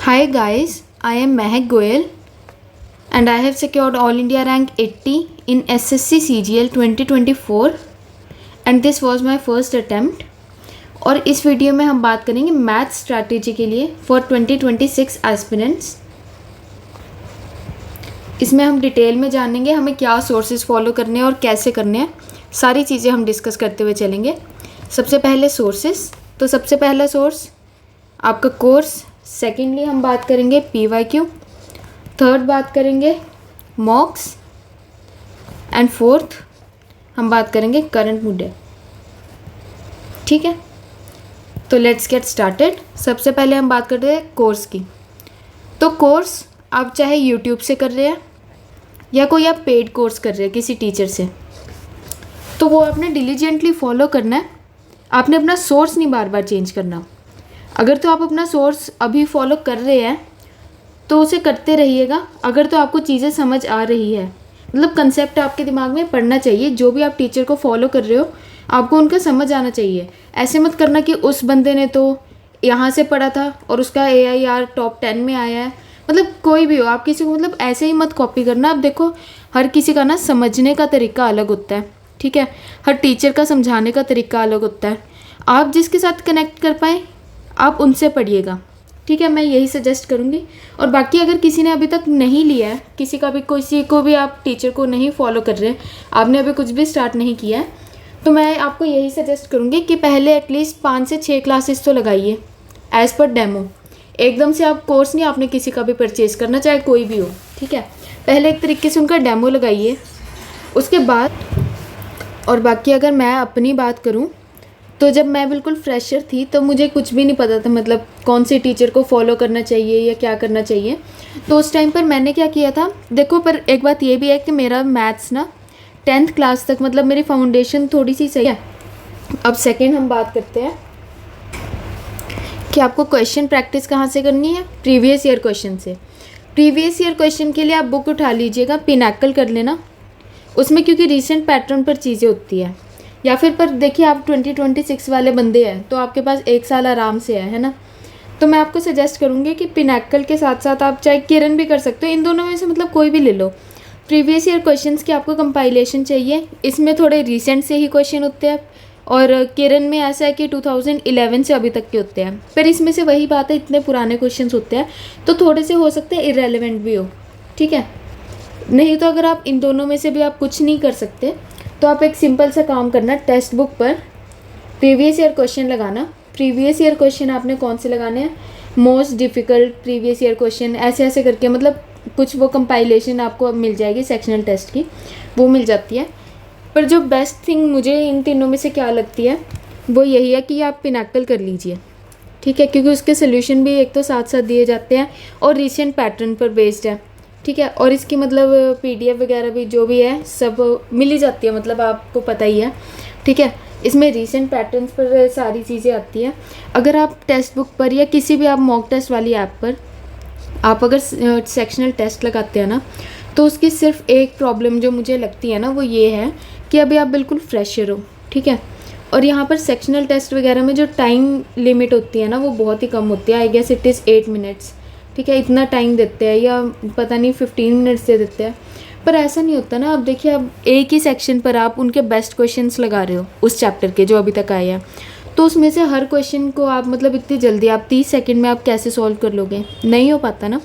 Hi guys, I am Mehak Goyal and I have secured All India rank 80 in SSC CGL 2024 and this was my first attempt। और इस video में हम बात करेंगे math strategy के लिए for 2026 aspirants. इसमें हम डिटेल में जानेंगे हमें क्या सोर्सेज फॉलो करने हैं और कैसे करने हैं, सारी चीज़ें हम डिस्कस करते हुए चलेंगे। सबसे पहले सोर्सेज, तो सबसे पहला सोर्स आपका कोर्स, सेकेंडली हम बात करेंगे PYQ, थर्ड बात करेंगे मॉक्स एंड फोर्थ हम बात करेंगे करंट मुद्दे। ठीक है, तो लेट्स गेट स्टार्टेड। सबसे पहले हम बात करते हैं कोर्स की। तो कोर्स आप चाहे यूट्यूब से कर रहे हैं या कोई आप पेड कोर्स कर रहे हैं किसी टीचर से, तो वो आपने डिलीजेंटली फॉलो करना है। आपने अपना सोर्स नहीं बार बार चेंज करना। अगर तो आप अपना सोर्स अभी फॉलो कर रहे हैं तो उसे करते रहिएगा। अगर तो आपको चीज़ें समझ आ रही है, मतलब कंसेप्ट आपके दिमाग में पढ़ना चाहिए, जो भी आप टीचर को फॉलो कर रहे हो आपको उनका समझ आना चाहिए। ऐसे मत करना कि उस बंदे ने तो यहाँ से पढ़ा था और उसका AIR टॉप 10 में आया है। मतलब कोई भी हो, आप किसी को मतलब ऐसे ही मत कॉपी करना। अब देखो, हर किसी का ना समझने का तरीका अलग होता है, ठीक है। हर टीचर का समझाने का तरीका अलग होता है। आप जिसके साथ कनेक्ट कर पाएँ आप उनसे पढ़िएगा, ठीक है। मैं यही सजेस्ट करूँगी। और बाकी अगर किसी ने अभी तक नहीं लिया है, किसी को भी आप टीचर को नहीं फॉलो कर रहे, आपने अभी कुछ भी स्टार्ट नहीं किया है, तो मैं आपको यही सजेस्ट करूँगी कि पहले एटलीस्ट 5 से 6 क्लासेस तो लगाइए एज़ पर डेमो। एकदम से आप कोर्स नहीं आपने किसी का भी परचेज़ करना, चाहे कोई भी हो, ठीक है। पहले एक तरीके से उनका डेमो लगाइए, उसके बाद। और बाकी अगर मैं अपनी बात करूँ तो जब मैं बिल्कुल फ्रेशर थी तो मुझे कुछ भी नहीं पता था, मतलब कौन से टीचर को फॉलो करना चाहिए या क्या करना चाहिए। तो उस टाइम पर मैंने क्या किया था, देखो, पर एक बात ये भी है कि मेरा मैथ्स ना 10th क्लास तक, मतलब मेरी फाउंडेशन थोड़ी सी सही है। अब सेकंड हम बात करते हैं कि आपको क्वेश्चन प्रैक्टिस कहाँ से करनी है, प्रीवियस ईयर क्वेश्चन से। प्रीवियस ईयर क्वेश्चन के लिए आप बुक उठा लीजिएगा, पिनैकल कर लेना उसमें, क्योंकि रिसेंट पैटर्न पर चीज़ें होती है। या फिर पर देखिए, आप 2026 वाले बंदे हैं तो आपके पास 1 साल आराम से है ना। तो मैं आपको सजेस्ट करूँगी कि पिनैकल के साथ साथ आप चाहे किरण भी कर सकते हो, इन दोनों में से मतलब कोई भी ले लो। प्रीवियस ईयर क्वेश्चंस की आपको कंपाइलेशन चाहिए, इसमें थोड़े रिसेंट से ही क्वेश्चन होते हैं। और किरण में ऐसा है कि 2011 से अभी तक के होते हैं, पर इसमें से वही बात है, इतने पुराने क्वेश्चन होते हैं तो थोड़े से हो सकते हैं इरेलीवेंट भी हो, ठीक है। नहीं तो अगर आप इन दोनों में से भी आप कुछ नहीं कर सकते तो आप एक सिंपल सा काम करना, टेक्स्ट बुक पर प्रीवियस ईयर क्वेश्चन लगाना। प्रीवियस ईयर क्वेश्चन आपने कौन से लगाने हैं, most difficult previous year question, ऐसे ऐसे करके, मतलब कुछ वो कंपाइलेशन आपको मिल जाएगी सेक्शनल टेस्ट की, वो मिल जाती है। पर जो बेस्ट थिंग मुझे इन तीनों में से क्या लगती है वो यही है कि आप पिनैकल कर लीजिए, ठीक है, क्योंकि उसके सोल्यूशन भी एक तो साथ साथ दिए जाते हैं और रिसेंट पैटर्न पर बेस्ड है, ठीक है। और इसकी मतलब PDF वगैरह भी जो भी है सब मिल ही जाती है, मतलब आपको पता ही है, ठीक है। इसमें रीसेंट पैटर्न्स पर सारी चीज़ें आती हैं। अगर आप टेक्स्ट बुक पर या किसी भी आप मॉक टेस्ट वाली ऐप पर आप अगर सेक्शनल टेस्ट लगाते हैं ना, तो उसकी सिर्फ एक प्रॉब्लम जो मुझे लगती है ना वो ये है कि अभी आप बिल्कुल फ्रेशर हो, ठीक है। और यहाँ पर सेक्शनल टेस्ट वगैरह में जो टाइम लिमिट होती है ना वो बहुत ही कम होती है। I guess it is 8 minutes, ठीक है, इतना टाइम देते हैं, या पता नहीं 15 मिनट्स दे देते हैं। पर ऐसा नहीं होता ना। अब देखिए, अब एक ही सेक्शन पर आप उनके बेस्ट क्वेश्चंस लगा रहे हो उस चैप्टर के जो अभी तक आए हैं, तो उसमें से हर क्वेश्चन को आप मतलब इतनी जल्दी आप 30 सेकंड में आप कैसे सॉल्व कर लोगे, नहीं हो पाता ना,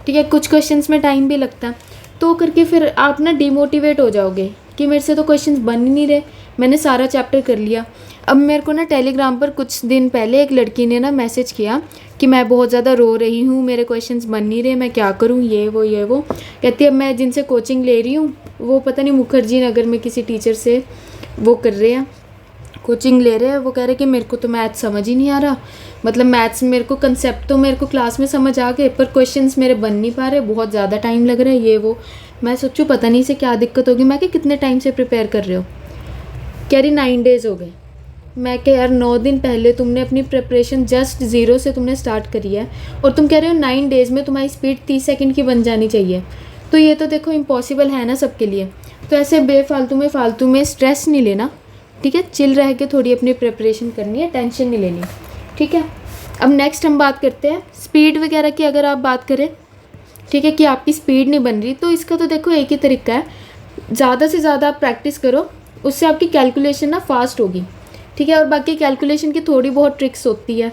ठीक है। कुछ क्वेश्चंस में टाइम भी लगता है, तो करके फिर आप ना डिमोटिवेट हो जाओगे कि मेरे से तो क्वेश्चंस बन ही नहीं रहे, मैंने सारा चैप्टर कर लिया। अब मेरे को ना टेलीग्राम पर कुछ दिन पहले एक लड़की ने ना मैसेज किया कि मैं बहुत ज़्यादा रो रही हूँ, मेरे क्वेश्चंस बन नहीं रहे, मैं क्या करूँ, ये वो कहती है। अब मैं जिनसे कोचिंग ले रही हूँ वो पता नहीं मुखर्जी नगर में किसी टीचर से वो कर रहे हैं, कोचिंग ले रहे हैं। वो कह रहे कि मेरे को तो मैथ्स समझ ही नहीं आ रहा, मतलब मैथ्स मेरे को कंसेप्ट तो मेरे को क्लास में समझ आ गए पर क्वेश्चंस मेरे बन नहीं पा रहे, बहुत ज़्यादा टाइम लग रहा है, ये वो। मैं सोचूँ पता नहीं से क्या दिक्कत होगी। मैं कि कितने टाइम से प्रिपेयर कर रहे हो, कह रही 9 डेज़ हो गए। मैं कह यार 9 दिन पहले तुमने अपनी प्रिपरेशन जस्ट 0 से तुमने स्टार्ट करी है और तुम कह रहे हो 9 डेज़ में तुम्हारी स्पीड 30 सेकंड की बन जानी चाहिए, तो ये तो देखो इम्पॉसिबल है ना सबके लिए। तो ऐसे फालतू में स्ट्रेस नहीं लेना, ठीक है। चिल रह के थोड़ी अपनी प्रिपरेशन करनी है, टेंशन नहीं लेनी, ठीक है। अब नेक्स्ट हम बात करते हैं स्पीड वगैरह की। अगर आप बात करें, ठीक है, कि आपकी स्पीड नहीं बन रही, तो इसका तो देखो एक ही तरीका है, ज़्यादा से ज़्यादा आप प्रैक्टिस करो, उससे आपकी कैलकुलेशन ना फास्ट होगी, ठीक है। और बाकी कैलकुलेशन की थोड़ी बहुत ट्रिक्स होती है,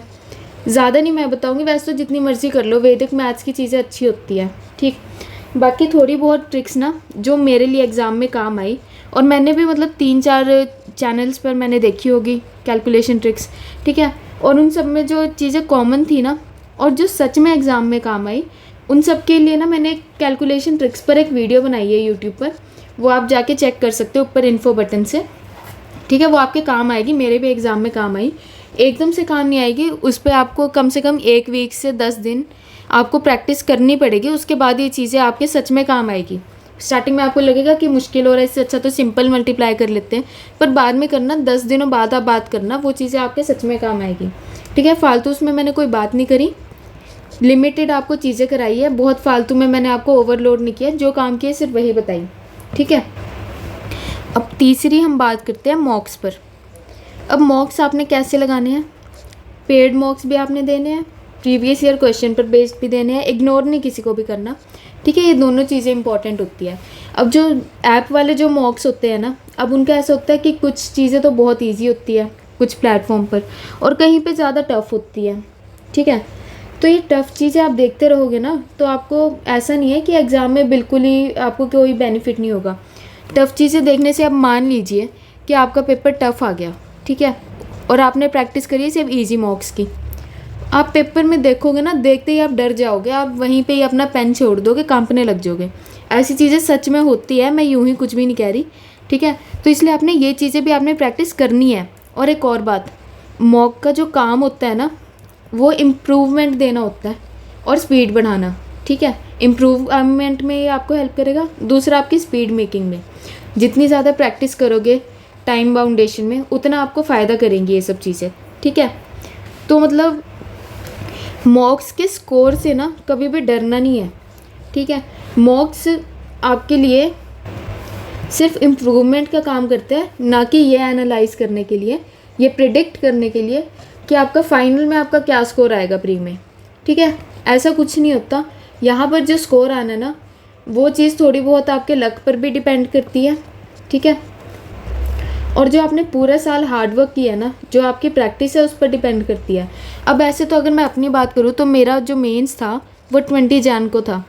ज़्यादा नहीं मैं बताऊँगी, वैसे तो जितनी मर्ज़ी कर लो, वैदिक मैथ्स की चीज़ें अच्छी होती है, ठीक। बाकी थोड़ी बहुत ट्रिक्स ना जो मेरे लिए एग्ज़ाम में काम आई, और मैंने भी मतलब 3-4 चैनल्स पर मैंने देखी होगी कैलकुलेशन ट्रिक्स, ठीक है। और उन सब में जो चीज़ें कॉमन थी ना, और जो सच में एग्ज़ाम में काम आई, उन सब के लिए ना मैंने कैलकुलेशन ट्रिक्स पर एक वीडियो बनाई है यूट्यूब पर, वो आप जाके चेक कर सकते हो ऊपर इन्फो बटन से, ठीक है। वो आपके काम आएगी, मेरे भी एग्ज़ाम में काम आई। एकदम से काम नहीं आएगी, उस पर आपको कम से कम 1 वीक से 10 दिन आपको प्रैक्टिस करनी पड़ेगी, उसके बाद ये चीज़ें आपके सच में काम आएगी। स्टार्टिंग में आपको लगेगा कि मुश्किल हो रहा है, इससे अच्छा तो सिंपल मल्टीप्लाई कर लेते हैं, पर बाद में करना, 10 दिनों बाद आप बात करना, वो चीज़ें आपके सच में काम आएगी, ठीक है। फालतू उसमें मैंने कोई बात नहीं करी, लिमिटेड आपको चीज़ें कराई है, बहुत फालतू में मैंने आपको ओवरलोड नहीं किया, जो काम किया सिर्फ वही बताई, ठीक है। अब तीसरी हम बात करते हैं मॉक्स पर। अब मॉक्स आपने कैसे लगाने हैं, पेड मॉक्स भी आपने देने हैं, प्रीवियस ईयर क्वेश्चन पर बेस्ड भी देने हैं, इग्नोर नहीं किसी को भी करना, ठीक है। ये दोनों चीज़ें इंपॉर्टेंट होती है। अब जो ऐप वाले जो मॉक्स होते हैं ना, अब उनका ऐसा होता है कि कुछ चीज़ें तो बहुत ईजी होती है कुछ प्लेटफॉर्म पर, और कहीं पे ज़्यादा टफ होती है, ठीक है। तो ये टफ़ चीज़ें आप देखते रहोगे ना, तो आपको ऐसा नहीं है कि एग्ज़ाम में बिल्कुल ही आपको कोई बेनिफिट नहीं होगा। टफ़ चीज़ें देखने से आप मान लीजिए कि आपका पेपर टफ़ आ गया, ठीक है, और आपने प्रैक्टिस करी सिर्फ इजी मॉक्स की, आप पेपर में देखोगे ना, देखते ही आप डर जाओगे, आप वहीं पे ही अपना पेन छोड़ दोगे, कांपने लग जाओगे। ऐसी चीज़ें सच में होती है, मैं यूँ ही कुछ भी नहीं कह रही, ठीक है। तो इसलिए आपने ये चीज़ें भी आपने प्रैक्टिस करनी है। और एक और बात, मॉक का जो काम होता है ना, वो इम्प्रूवमेंट देना होता है और स्पीड बढ़ाना, ठीक है। इम्प्रूवमेंट में ये आपको हेल्प करेगा, दूसरा आपकी स्पीड मेकिंग में। जितनी ज़्यादा प्रैक्टिस करोगे टाइम बाउंडेशन में, उतना आपको फ़ायदा करेंगी ये सब चीज़ें, ठीक है। तो मतलब मॉक्स के स्कोर से ना कभी भी डरना नहीं है, ठीक है। मॉक्स आपके लिए सिर्फ इम्प्रूवमेंट का काम करते हैं, ना कि ये एनालाइज करने के लिए, ये प्रिडिक्ट करने के लिए कि आपका फाइनल में आपका क्या स्कोर आएगा प्री में, ठीक है। ऐसा कुछ नहीं होता। यहाँ पर जो स्कोर आना है ना, वो चीज़ थोड़ी बहुत आपके लक पर भी डिपेंड करती है, ठीक है। और जो आपने पूरा साल हार्डवर्क किया है ना, जो आपकी प्रैक्टिस है, उस पर डिपेंड करती है। अब ऐसे तो अगर मैं अपनी बात करूँ तो मेरा जो मेंस था वो 20 जैन को था।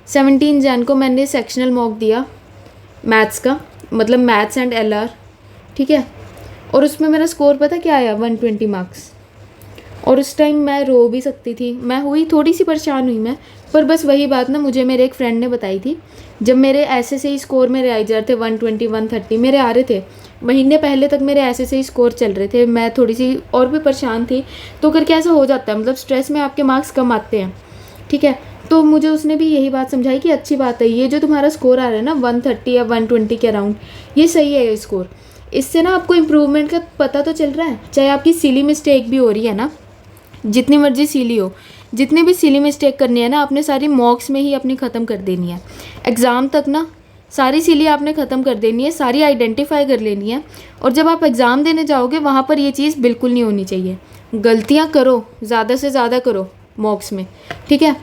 17 जैन को मैंने सेक्शनल मॉक दिया मैथ्स का, मतलब मैथ्स एंड LR, ठीक है। और उसमें मेरा स्कोर पता क्या आया, 120 मार्क्स। और उस टाइम मैं रो भी सकती थी, मैं हुई थोड़ी सी परेशान हुई मैं, पर बस वही बात ना मुझे मेरे एक फ्रेंड ने बताई थी। जब मेरे ऐसे से ही स्कोर मेरे आई जा रहे थे, 120 130 मेरे आ रहे थे, महीने पहले तक मेरे ऐसे से ही स्कोर चल रहे थे, मैं थोड़ी सी और भी परेशान थी। तो करके ऐसा हो जाता है, मतलब स्ट्रेस में आपके मार्क्स कम आते हैं, ठीक है। तो मुझे उसने भी यही बात समझाई कि अच्छी बात है, ये जो तुम्हारा स्कोर आ रहा है ना 130 या 120 के अराउंड, ये सही है ये स्कोर। इससे ना आपको इम्प्रूवमेंट का पता तो चल रहा है, चाहे आपकी सिली मिस्टेक भी हो रही है ना, जितनी मर्जी सिली हो, जितनी भी सिली मिस्टेक करनी है ना, आपने सारी मॉक्स में ही अपनी ख़त्म कर देनी है। एग्ज़ाम तक ना सारी सिली आपने ख़त्म कर देनी है, सारी आइडेंटिफाई कर लेनी है। और जब आप एग्ज़ाम देने जाओगे वहाँ पर ये चीज़ बिल्कुल नहीं होनी चाहिए। गलतियाँ करो, ज़्यादा से ज़्यादा करो मॉक्स में, ठीक है।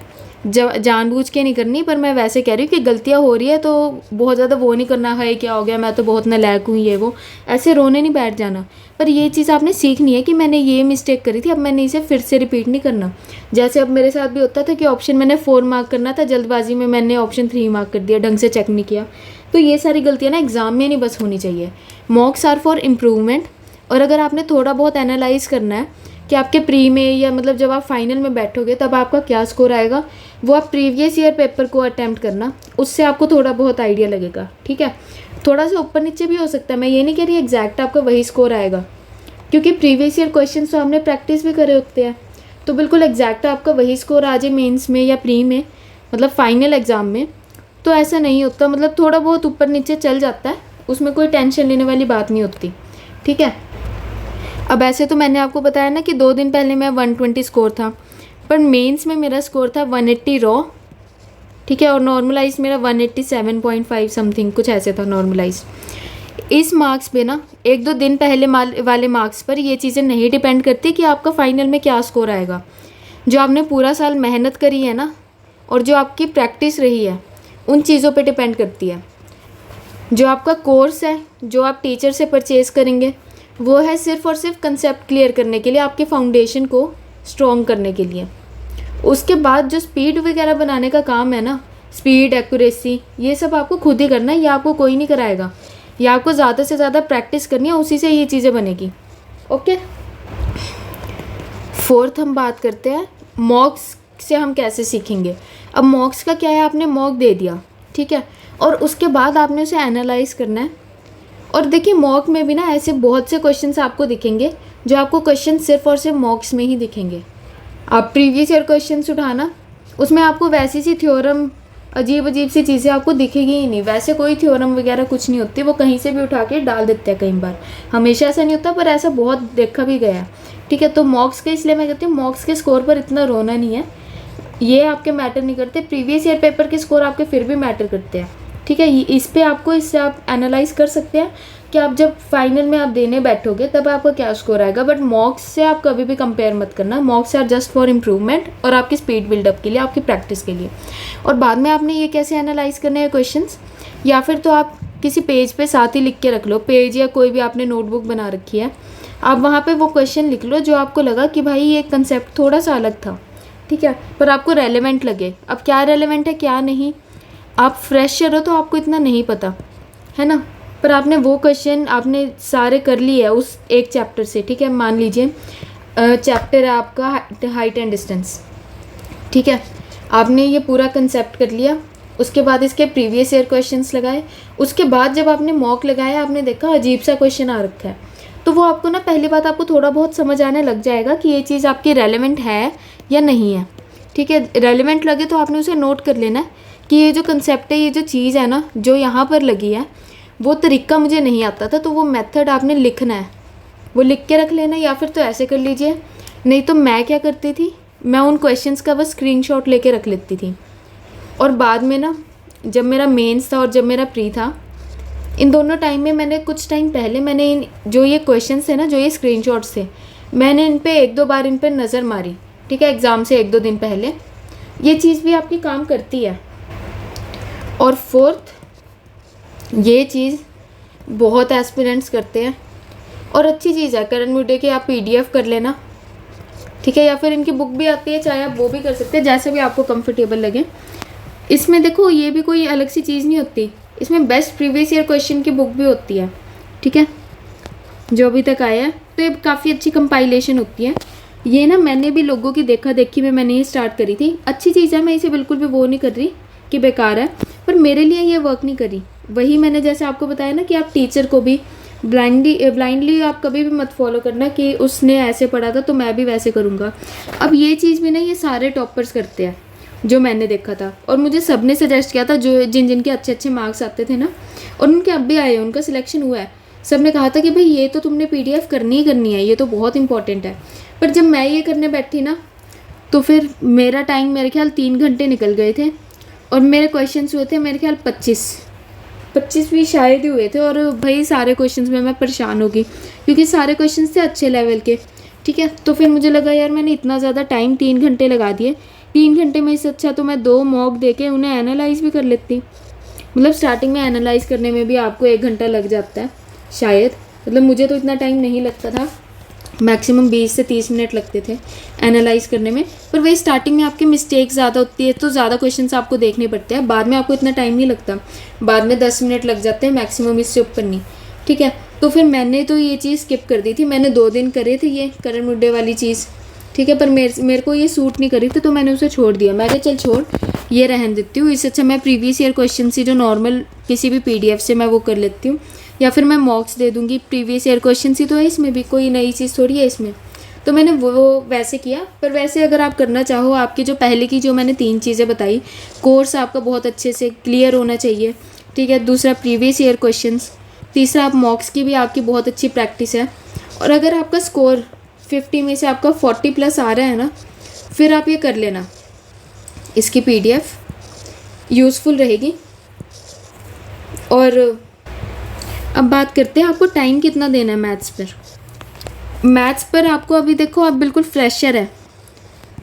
जानबूझ के नहीं करनी, पर मैं वैसे कह रही हूँ कि गलतियाँ हो रही है तो बहुत ज़्यादा वो नहीं करना है, क्या हो गया मैं तो बहुत नालायक हूँ, ये वो ऐसे रोने नहीं बैठ जाना। पर ये चीज़ आपने सीखनी है कि मैंने ये मिस्टेक करी थी, अब मैंने इसे फिर से रिपीट नहीं करना। जैसे अब मेरे साथ भी होता था कि ऑप्शन मैंने 4 मार्क करना था, जल्दबाजी में मैंने ऑप्शन 3 मार्क कर दिया, ढंग से चेक नहीं किया। तो ये सारी गलतियाँ ना एग्ज़ाम में नहीं बस होनी चाहिए। Mocks are for improvement. और अगर आपने थोड़ा बहुत एनालाइज करना है कि आपके प्री में या मतलब जब आप फाइनल में बैठोगे तब आपका क्या स्कोर आएगा, वो आप प्रीवियस ईयर पेपर को अटैम्प्ट करना, उससे आपको थोड़ा बहुत आइडिया लगेगा, ठीक है। थोड़ा सा ऊपर नीचे भी हो सकता है, मैं ये नहीं कह रही एग्जैक्ट आपका वही स्कोर आएगा, क्योंकि प्रीवियस ईयर क्वेश्चन तो हमने प्रैक्टिस भी करे होते हैं। तो बिल्कुल एग्जैक्ट आपका वही स्कोर आ जाए मेंस में या प्री में, मतलब फाइनल एग्ज़ाम में, तो ऐसा नहीं होता। मतलब थोड़ा बहुत ऊपर नीचे चल जाता है, उसमें कोई टेंशन लेने वाली बात नहीं होती, ठीक है। अब ऐसे तो मैंने आपको बताया ना कि 2 दिन पहले मैं 120 स्कोर था, पर मेंस में मेरा स्कोर था 180 रॉ, ठीक है। और नॉर्मलाइज मेरा 187.5 समथिंग कुछ ऐसे था नॉर्मलाइज। इस मार्क्स पे ना 1-2 दिन पहले वाले मार्क्स पर ये चीज़ें नहीं डिपेंड करती कि आपका फाइनल में क्या स्कोर आएगा। जो आपने पूरा साल मेहनत करी है ना, और जो आपकी प्रैक्टिस रही है, उन चीज़ों पे डिपेंड करती है। जो आपका कोर्स है, जो आप टीचर से परचेज़ करेंगे, वो है सिर्फ़ और सिर्फ कंसेप्ट क्लियर करने के लिए, आपके फाउंडेशन को स्ट्रॉन्ग करने के लिए। उसके बाद जो स्पीड वगैरह बनाने का काम है ना, स्पीड, एक्यूरेसी, ये सब आपको खुद ही करना है, ये आपको कोई नहीं कराएगा। ये आपको ज़्यादा से ज़्यादा प्रैक्टिस करनी है, उसी से ये चीज़ें बनेगी। ओके, फोर्थ हम बात करते हैं मॉक्स से हम कैसे सीखेंगे। अब मॉक्स का क्या है, आपने मॉक दे दिया, ठीक है, और उसके बाद आपने उसे एनालाइज करना है। और देखिए मॉक में भी ना ऐसे बहुत से क्वेश्चंस आपको दिखेंगे जो आपको क्वेश्चन सिर्फ और सिर्फ मॉक्स में ही दिखेंगे। आप प्रीवियस ईयर क्वेश्चंस उठाना, उसमें आपको वैसी सी थ्योरम, अजीब अजीब सी चीज़ें आपको दिखेगी ही नहीं। वैसे कोई थ्योरम वगैरह कुछ नहीं होती, वो कहीं से भी उठा के डाल देते हैं। कई बार, हमेशा ऐसा नहीं होता, पर ऐसा बहुत देखा भी गया है, ठीक है। तो मॉक्स के, इसलिए मैं कहती हूँ मॉक्स के स्कोर पर इतना रोना नहीं है, ये आपके मैटर नहीं करते। प्रीवियस ईयर पेपर के स्कोर आपके फिर भी मैटर करते हैं, ठीक है। इस पे आपको, इससे आप एनालाइज कर सकते हैं कि आप जब फाइनल में आप देने बैठोगे तब आपका क्या स्कोर आएगा। बट मॉक्स से आप कभी भी कंपेयर मत करना। Mocks are just for improvement और आपकी स्पीड बिल्डअप के लिए, आपकी प्रैक्टिस के लिए। और बाद में आपने ये कैसे एनालाइज करने हैं क्वेश्चंस, या फिर तो आप किसी पेज पे साथ ही लिख के रख लो, पेज या कोई भी आपने नोटबुक बना रखी है, आप वहाँ पे वो क्वेश्चन लिख लो जो आपको लगा कि भाई ये कंसेप्ट थोड़ा सा अलग था, ठीक है, पर आपको रेलेवेंट लगे। अब क्या रेलेवेंट है क्या नहीं, आप फ्रेशर हो तो आपको इतना नहीं पता है ना, पर आपने वो क्वेश्चन आपने सारे कर लिए है उस एक चैप्टर से, ठीक है। मान लीजिए चैप्टर है आपका हाइट एंड डिस्टेंस, ठीक है, आपने ये पूरा कंसेप्ट कर लिया। उसके बाद इसके प्रीवियस ईयर क्वेश्चंस लगाए। उसके बाद जब आपने मॉक लगाया, आपने देखा अजीब सा क्वेश्चन आ रखा है, तो वो आपको ना, पहली बात आपको थोड़ा बहुत समझ आने लग जाएगा कि ये चीज़ आपकी रेलेवेंट है या नहीं है, ठीक है। रेलेवेंट लगे तो आपने उसे नोट कर लेना है कि ये जो कंसेप्ट है, ये जो चीज़ है ना जो यहाँ पर लगी है, वो तरीका मुझे नहीं आता था, तो वो मेथड आपने लिखना है, वो लिख के रख लेना। या फिर तो ऐसे कर लीजिए, नहीं तो मैं क्या करती थी, मैं उन क्वेश्चंस का बस स्क्रीनशॉट लेके रख लेती थी। और बाद में ना, जब मेरा मेंस था और जब मेरा प्री था, इन दोनों टाइम में मैंने कुछ टाइम पहले मैंने इन जो ये क्वेश्चंस थे ना, जो ये स्क्रीनशॉट्स थे, मैंने इन पे एक दो बार इन पर नज़र मारी, ठीक है, एग्ज़ाम से एक दो दिन पहले। ये चीज़ भी आपकी काम करती है। और फोर्थ, ये चीज़ बहुत एस्पिरेंट्स करते हैं और अच्छी चीज़ है, करण मुडे के आप PDF कर लेना, ठीक है, या फिर इनकी बुक भी आती है, चाहे आप वो भी कर सकते हैं, जैसे भी आपको कंफर्टेबल लगे। इसमें देखो ये भी कोई अलग सी चीज़ नहीं होती, इसमें बेस्ट प्रीवियस ईयर क्वेश्चन की बुक भी होती है, ठीक है, जो अभी तक आया है। तो ये काफ़ी अच्छी कंपाइलेशन होती है। ये ना मैंने भी लोगों की देखा देखी में मैंने ये स्टार्ट करी थी, अच्छी चीज़ है, मैं इसे बिल्कुल भी वो नहीं कर रही कि बेकार है, पर मेरे लिए ये वर्क नहीं करी। वही मैंने जैसे आपको बताया ना कि आप टीचर को भी ब्लाइंडली आप कभी भी मत फॉलो करना कि उसने ऐसे पढ़ा था तो मैं भी वैसे करूँगा। अब ये चीज़ भी ना ये सारे टॉपर्स करते हैं जो मैंने देखा था, और मुझे सब ने सजेस्ट किया था, जो जिनके अच्छे अच्छे मार्क्स आते थे ना, और उनके अब भी आए, उनका सिलेक्शन हुआ है, सब ने कहा था कि भाई ये तो तुमने PDF करनी ही करनी है, ये तो बहुत इंपॉर्टेंट है। पर जब मैं ये करने बैठी ना, तो फिर मेरा टाइम मेरे ख्याल 3 घंटे निकल गए थे, और मेरे क्वेश्चंस हुए थे मेरे ख्याल 25 भी शायद ही हुए थे। और भाई सारे क्वेश्चंस में मैं परेशान हो गई, क्योंकि सारे क्वेश्चंस थे अच्छे लेवल के, ठीक है। तो फिर मुझे लगा यार मैंने इतना ज़्यादा टाइम 3 घंटे लगा दिए, 3 घंटे में इससे अच्छा तो मैं 2 मॉक दे के उन्हें एनालाइज भी कर लेती। मतलब स्टार्टिंग में एनालाइज करने में भी आपको 1 घंटा लग जाता है शायद, मतलब मुझे तो इतना टाइम नहीं लगता था, मैक्सिमम 20 से 30 मिनट लगते थे एनालाइज करने में। पर वही स्टार्टिंग में आपकी मिस्टेक ज़्यादा होती है, तो ज़्यादा क्वेश्चंस आपको देखने पड़ते हैं, बाद में आपको इतना टाइम नहीं लगता, बाद में 10 मिनट लग जाते हैं मैक्सिमम, इससे ऊपर नहीं, ठीक है। तो फिर मैंने तो ये चीज़ स्किप कर दी थी, मैंने 2 दिन करे थे ये करण मुड्डे वाली चीज़, ठीक है, पर मेरे को ये सूट नहीं करी थी, तो मैंने उसे छोड़ दिया। मैं कहा चल छोड़, ये रहन देती हूँ, इससे अच्छा मैं प्रीवियस ईयर क्वेश्चन से जो नॉर्मल किसी भी PDF से मैं वो कर लेती हूँ, या फिर मैं मॉक्स दे दूँगी। प्रीवियस ईयर क्वेश्चन ही तो है, इसमें भी कोई नई चीज़ थोड़ी है इसमें। तो मैंने वो वैसे किया। पर वैसे अगर आप करना चाहो, आपकी जो पहले की जो मैंने 3 चीज़ें बताई, कोर्स आपका बहुत अच्छे से क्लियर होना चाहिए, ठीक है, दूसरा प्रीवियस ईयर क्वेश्चंस, तीसरा आप मॉक्स की भी आपकी बहुत अच्छी प्रैक्टिस है, और अगर आपका स्कोर 50 में से आपका 40+ आ रहा है ना, फिर आप ये कर लेना, इसकी PDF यूज़फुल रहेगी। और अब बात करते हैं आपको टाइम कितना देना है मैथ्स पर। मैथ्स पर आपको अभी देखो आप बिल्कुल फ्रेशर है,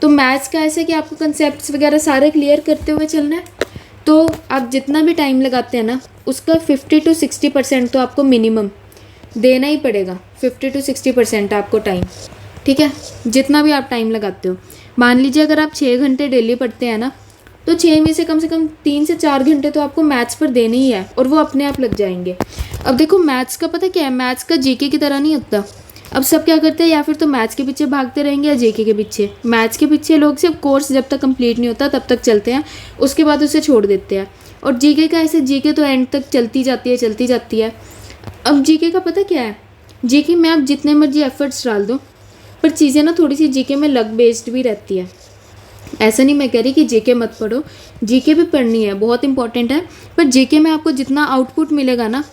तो मैथ्स का ऐसे कि आपको कंसेप्ट्स वगैरह सारे क्लियर करते हुए चलना है। तो आप जितना भी टाइम लगाते हैं ना, उसका 50 to 60% तो आपको मिनिमम देना ही पड़ेगा। 50 to 60% आपको टाइम, ठीक है, जितना भी आप टाइम लगाते हो। मान लीजिए अगर आप 6 घंटे डेली पढ़ते हैं ना, तो 6 में से कम 3 से 4 घंटे तो आपको मैथ्स पर देने ही है, और वो अपने आप लग जाएंगे। अब देखो मैथ्स का पता क्या है, मैथ्स का जीके की तरह नहीं होता। अब सब क्या करते हैं, या फिर तो मैथ्स के पीछे भागते रहेंगे या जीके के पीछे। मैथ्स के पीछे लोग सिर्फ कोर्स जब तक कंप्लीट नहीं होता तब तक चलते हैं, उसके बाद उसे छोड़ देते हैं। और जीके का ऐसे, जीके तो एंड तक चलती जाती है। अब जीके का पता क्या है, जीके में आप जितने मर्जी एफर्ट्स डाल दो, पर चीज़ें ना थोड़ी सी जीके में लक बेस्ड भी रहती है। ऐसा नहीं मैं कह रही कि जीके मत पढ़ो, जीके भी पढ़नी है, बहुत इंपॉर्टेंट है। पर जीके में आपको जितना आउटपुट मिलेगा ना,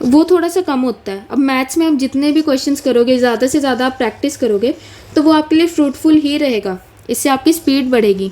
वो थोड़ा सा कम होता है। अब मैथ्स में आप जितने भी क्वेश्चंस करोगे, ज़्यादा से ज़्यादा आप प्रैक्टिस करोगे, तो वो आपके लिए फ्रूटफुल ही रहेगा। इससे आपकी स्पीड बढ़ेगी,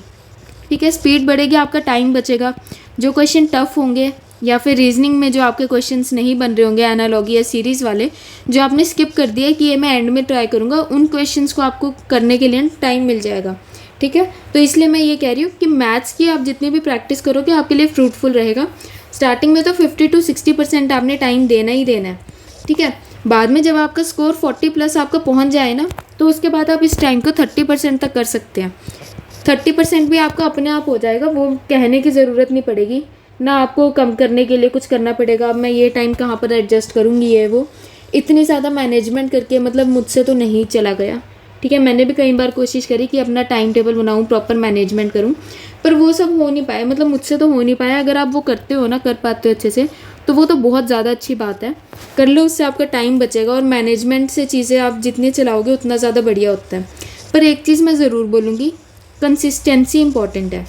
ठीक है, स्पीड बढ़ेगी, आपका टाइम बचेगा। जो क्वेश्चन टफ होंगे या फिर रीजनिंग में जो आपके क्वेश्चंस नहीं बन रहे होंगे, एनालॉजी या सीरीज़ वाले, जो आपने स्किप कर दिया कि ये मैं एंड में ट्राई करूँगा, उन क्वेश्चंस को आपको करने के लिए टाइम मिल जाएगा, ठीक है। तो इसलिए मैं ये कह रही हूँ कि मैथ्स की आप जितनी भी प्रैक्टिस करोगे आपके लिए फ्रूटफुल रहेगा। स्टार्टिंग में तो 50 to 60% आपने टाइम देना ही देना है, ठीक है। बाद में जब आपका स्कोर 40+ आपका पहुँच जाए ना, तो उसके बाद आप इस टाइम को 30% तक कर सकते हैं। 30% भी आपका अपने आप हो जाएगा, वो कहने की ज़रूरत नहीं पड़ेगी ना, आपको कम करने के लिए कुछ करना पड़ेगा। अब मैं ये टाइम कहाँ पर एडजस्ट करूँगी, ये वो इतनी ज़्यादा मैनेजमेंट करके मतलब मुझसे तो नहीं चला गया, ठीक है। मैंने भी कई बार कोशिश करी कि अपना टाइम टेबल बनाऊँ, प्रॉपर मैनेजमेंट करूँ, पर वो सब हो नहीं पाया, मतलब मुझसे तो हो नहीं पाया। अगर आप वो करते हो ना, कर पाते हो अच्छे से, तो वो तो बहुत ज़्यादा अच्छी बात है, कर लो, उससे आपका टाइम बचेगा। और मैनेजमेंट से चीज़ें आप जितनी चलाओगे उतना ज़्यादा बढ़िया होता है। पर एक चीज़ मैं ज़रूर बोलूँगी, कंसिस्टेंसी इंपॉर्टेंट है,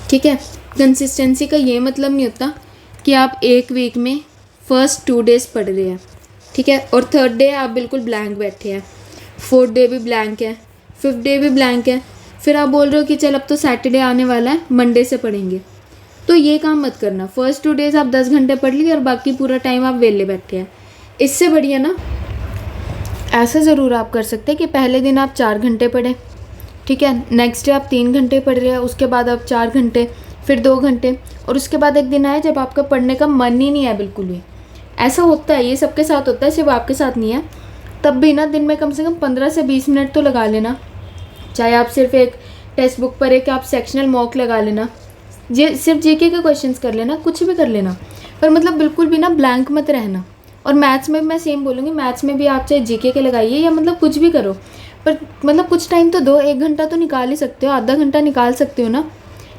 ठीक है। कंसिस्टेंसी का ये मतलब नहीं होता कि आप एक वीक में फर्स्ट 2 डेज़ पढ़ रहे हैं, ठीक है, और 3rd डे आप बिल्कुल ब्लैंक बैठे हैं, 4th डे भी ब्लैंक है, 5th डे भी ब्लैंक है, फिर आप बोल रहे हो कि चल अब तो सैटरडे आने वाला है, मंडे से पढ़ेंगे। तो ये काम मत करना। फर्स्ट 2 डेज़ आप 10 घंटे पढ़ लिए और बाकी पूरा टाइम आप वेले बैठे हैं। इससे बढ़िया ना ऐसा ज़रूर आप कर सकते हैं कि पहले दिन आप 4 घंटे पढ़ें, ठीक है, नेक्स्ट डे आप 3 घंटे पढ़ रहे हैं, उसके बाद आप 4 घंटे, फिर 2 घंटे, और उसके बाद एक दिन आए जब आपका पढ़ने का मन ही नहीं है बिल्कुल भी। ऐसा होता है, ये सबके साथ होता है, सिर्फ आपके साथ नहीं है। तब भी ना दिन में कम से कम 15 से 20 मिनट तो लगा लेना, चाहे आप सिर्फ एक टेक्स्ट बुक पर एक आप सेक्शनल मॉक लगा लेना, सिर्फ जीके के क्वेश्चंस कर लेना, कुछ भी कर लेना, पर मतलब बिल्कुल भी ना ब्लैंक मत रहना। और मैथ्स में भी मैं सेम बोलूँगी, मैथ्स में भी आप चाहे जीके के लगाइए या मतलब कुछ भी करो, पर मतलब कुछ टाइम तो दो, 1 घंटा तो निकाल ही सकते हो, आधा घंटा निकाल सकते हो ना,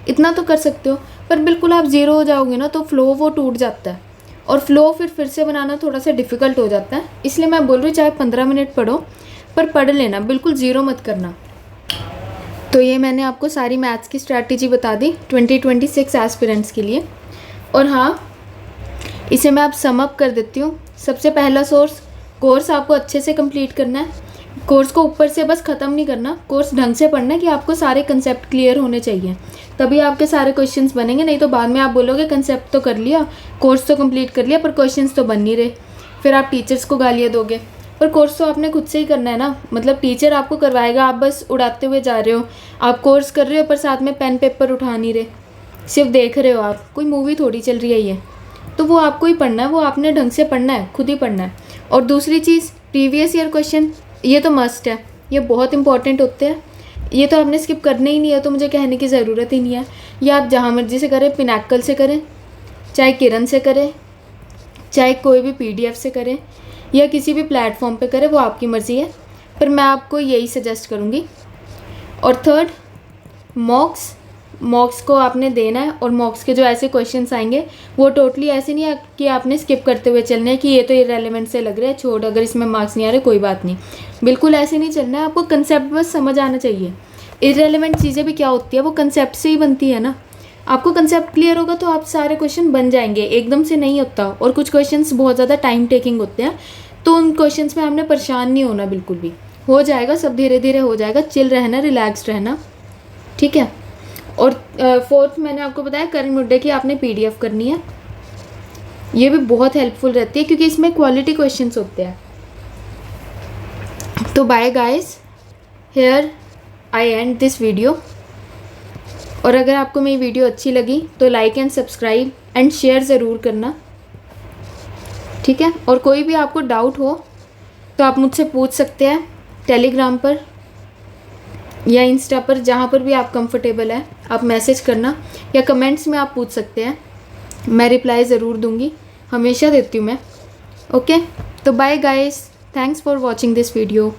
इतना तो कर सकते हो। पर बिल्कुल आप ज़ीरो हो जाओगे ना, तो फ्लो वो टूट जाता है, और फ्लो फिर से बनाना थोड़ा सा डिफ़िकल्ट हो जाता है। इसलिए मैं बोल रही हूँ चाहे 15 मिनट पढ़ो, पर पढ़ लेना, बिल्कुल ज़ीरो मत करना। तो ये मैंने आपको सारी मैथ्स की स्ट्रैटेजी बता दी 2026 एस्पिरेंट्स के लिए। और हाँ, इसे मैं अब सम अप कर देती हूँ। सबसे पहला सोर्स, कोर्स आपको अच्छे से कंप्लीट करना है। कोर्स को ऊपर से बस ख़त्म नहीं करना, कोर्स ढंग से पढ़ना है कि आपको सारे कंसेप्ट क्लियर होने चाहिए, तभी आपके सारे क्वेश्चंस बनेंगे। नहीं तो बाद में आप बोलोगे कंसेप्ट तो कर लिया, कोर्स तो कंप्लीट कर लिया, पर क्वेश्चंस तो बन नहीं रहे, फिर आप टीचर्स को गालियाँ दोगे। पर कोर्स तो आपने खुद से ही करना है ना, मतलब टीचर आपको करवाएगा, आप बस उड़ाते हुए जा रहे हो। आप कोर्स कर रहे हो पर साथ में पेन पेपर उठा नहीं रहे, सिर्फ देख रहे हो, आप कोई मूवी थोड़ी चल रही है ये। तो वो आपको ही पढ़ना है, वो आपने ढंग से पढ़ना है, खुद ही पढ़ना है। और दूसरी चीज़, प्रीवियस ईयर क्वेश्चन, ये तो मस्ट है, ये बहुत इंपॉर्टेंट होते हैं, ये तो आपने स्किप करने ही नहीं है, तो मुझे कहने की ज़रूरत ही नहीं है। ये आप जहाँ मर्जी से करें, पिनाकल से करें, चाहे किरण से करें, चाहे कोई भी PDF से करें, या किसी भी प्लेटफॉर्म पे करें, वो आपकी मर्ज़ी है, पर मैं आपको यही सजेस्ट करूँगी। और थर्ड, मॉक्स को आपने देना है, और मॉक्स के जो ऐसे क्वेश्चंस आएंगे वो टोटली ऐसे नहीं है कि आपने स्किप करते हुए चलना है कि ये तो इररेलेवेंट से लग रहा है, छोड़, अगर इसमें मार्क्स नहीं आ रहे कोई बात नहीं, बिल्कुल ऐसे नहीं चलना है। आपको कंसेप्ट बस समझ आना चाहिए। इररेलेवेंट चीज़ें भी क्या होती है, वो कंसेप्ट से ही बनती है ना। आपको कंसेप्ट क्लियर होगा तो आप सारे क्वेश्चन बन जाएंगे, एकदम से नहीं होता। और कुछ क्वेश्चंस बहुत ज़्यादा टाइम टेकिंग होते हैं, तो उन क्वेश्चंस में हमने परेशान नहीं होना, बिल्कुल भी हो जाएगा, सब धीरे धीरे हो जाएगा, चिल रहना, रिलैक्स रहना, ठीक है। और फोर्थ, मैंने आपको बताया करण मुड्डे की आपने PDF करनी है, ये भी बहुत हेल्पफुल रहती है क्योंकि इसमें क्वालिटी क्वेश्चंस होते हैं। तो bye guys, here I end this video. और अगर आपको मेरी वीडियो अच्छी लगी तो like and subscribe and share ज़रूर करना, ठीक है। और कोई भी आपको डाउट हो तो आप मुझसे पूछ सकते हैं टेलीग्राम पर या इंस्टा पर, जहाँ पर भी आप कंफर्टेबल है आप मैसेज करना या कमेंट्स में आप पूछ सकते हैं, मैं रिप्लाई ज़रूर दूँगी, हमेशा देती हूँ मैं। ओके, तो bye guys, thanks for watching this video.